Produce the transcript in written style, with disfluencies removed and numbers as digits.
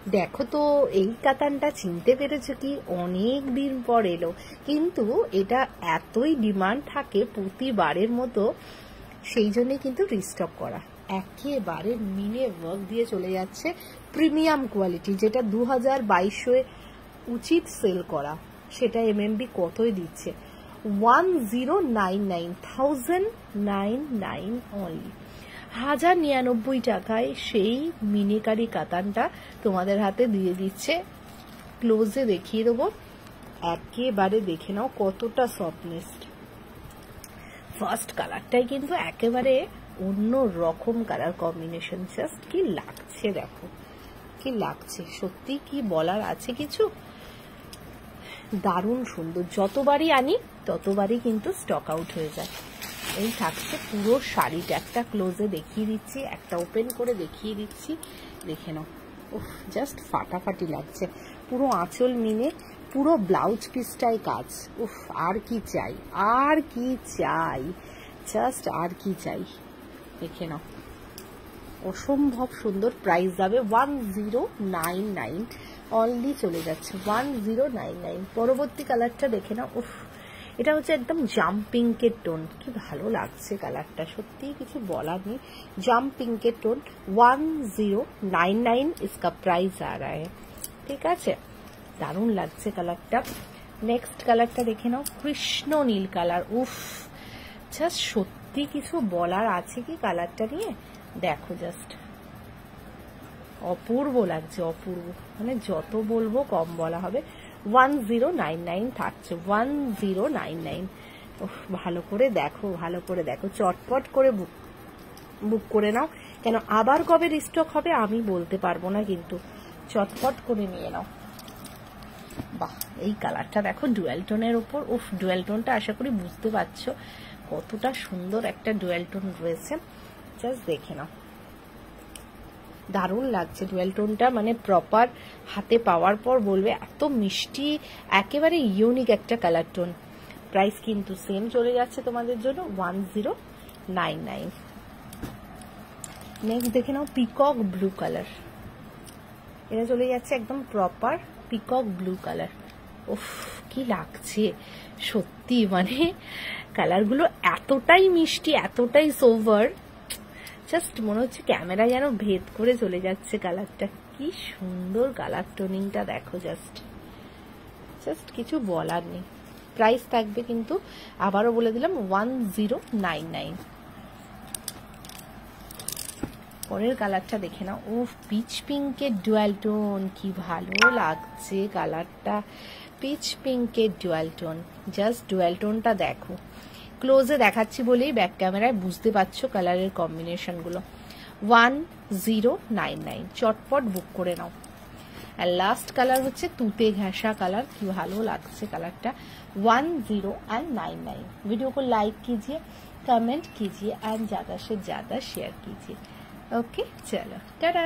দেখো তো এই কাতানটা চিনতে পেরেছো কি? অনেক দিন পর এলো, কিন্তু এটা এতই ডিমান্ড থাকে প্রতিবারের মতো, সেই জন্যই কিন্তু রিস্টক করা। একেবারে মিনে ওয়ার্ক দিয়ে চলে যাচ্ছে, প্রিমিয়াম কোয়ালিটি, যেটা 2022 উচিত সেল করা, সেটা এমএমবি কতই দিচ্ছে? 1099 অনলি, 1099 টাকায় সেই মিনিকারি কাতানটা তোমাদের হাতে দিয়ে দিচ্ছে। ক্লোজে দেখিয়ে দেবো, একেবারে দেখে নাও কতটা সফটনেস। ফার্স্ট কালারটাই কিন্তু একেবারে অন্য রকম কালার কম্বিনেশন, জাস্ট কি লাগছে দেখো, কি লাগছে, সত্যি কি বলার আছে কিছু? দারুণ সুন্দর, যতবারই আনি ততবারই কিন্তু স্টক আউট হয়ে যায়। এই থাকছে পুরো শাড়িটা, একটা ক্লোজে দেখিয়ে দিচ্ছি, একটা ওপেন করে দেখিয়ে দিচ্ছি, দেখে নাও। উফ, জাস্ট ফাটাফাটি লাগছে, পুরো আঁচল মিনে পুরো ব্লাউজ পিসটাই কাজ। উফ, আর কি চাই, আর কি চাই, জাস্ট আর কি চাই, দেখে নাও, অসম্ভব সুন্দর। প্রাইস যাবে 1099 অনলি, চলে যাচ্ছে 1099। পরবর্তী কালারটা দেখে নাও। উফ, এটা হচ্ছে একদম জাম পিঙ্কের টোন, কি ভালো লাগছে কালারটা, সত্যি কিছু বলার নেই। জাম পিঙ্কের টোন, 1099 इसका प्राइस आ रहा है, ঠিক আছে? দারুণ লাগছে কালারটা। নেক্সট কালারটা দেখে নাও, কৃষ্ণ নীল কালার। উফ, জাস্ট সত্যি কিছু বলার আছে কি কালারটা নিয়ে? দেখো জাস্ট অপূর্ব লাগছে, অপূর্ব, মানে যত বলবো কম বলা হবে। 1099 থাকছে, 1099। ভালো করে দেখো, ভালো করে দেখো, চটপট করে বুক করে নাও, কেন আবার কবে রিস্টক হবে আমি বলতে পারবো না, কিন্তু চটপট করে নিয়ে নাও। বাহ, এই কালারটা দেখো ডুয়াল টোনের উপর। উফ, ডুয়াল টোনটা আশা করি বুঝতে পারছো কতটা সুন্দর একটা ডুয়াল টোন রয়েছে, জাস্ট দেখে নাও, দারুণ লাগছে ডুয়াল টোনটা, মানে প্রপার হাতে পাওয়ার পর বলবে এত মিষ্টি, একেবারে ইউনিক একটা কালার টোন। প্রাইস কিন্তু সেম চলে যাচ্ছে তোমাদের জন্য, 1099। নেক্সট দেখে নাও, পিকক ব্লু কালার, এটা চলে যাচ্ছে একদম প্রপার পিকক ব্লু কালার। উফ, কি লাগছে সত্যি, মানে কালারগুলো এতটাই মিষ্টি, এতটাই সোভার, জাস্ট মনে হচ্ছে ক্যামেরা যেন ভেদ করে চলে যাচ্ছে কালারটা। কি সুন্দর কালার টোনিংটা দেখো, জাস্ট জাস্ট কিছু বলার নেই। প্রাইস থাকবে কিন্তু আবারও বলে দিলাম 1099। পরের কালারটা দেখে নাও। ও, পিচ পিঙ্কের ডুয়াল টোন, কি ভালো লাগছে কালারটা, পিচ পিঙ্কের ডুয়াল টোন, জাস্ট ডুয়াল টোনটা দেখো। ক্লোজে দেখাচ্ছি বলেই ব্যাক ক্যামেরায় বুঝতে পারছো কালারের কম্বিনেশনগুলো। 1099, চটপট বুক করে নাও। আর লাস্ট কালার হচ্ছে তুতে ঘাসা কালার, কি ভালো লাগছে কালারটা, 1099। वीडियो को लाइक कीजिए, कमेंट कीजिए एंड ज़्यादा से ज़्यादा शेयर कीजिए। ओके, चलो टाटा।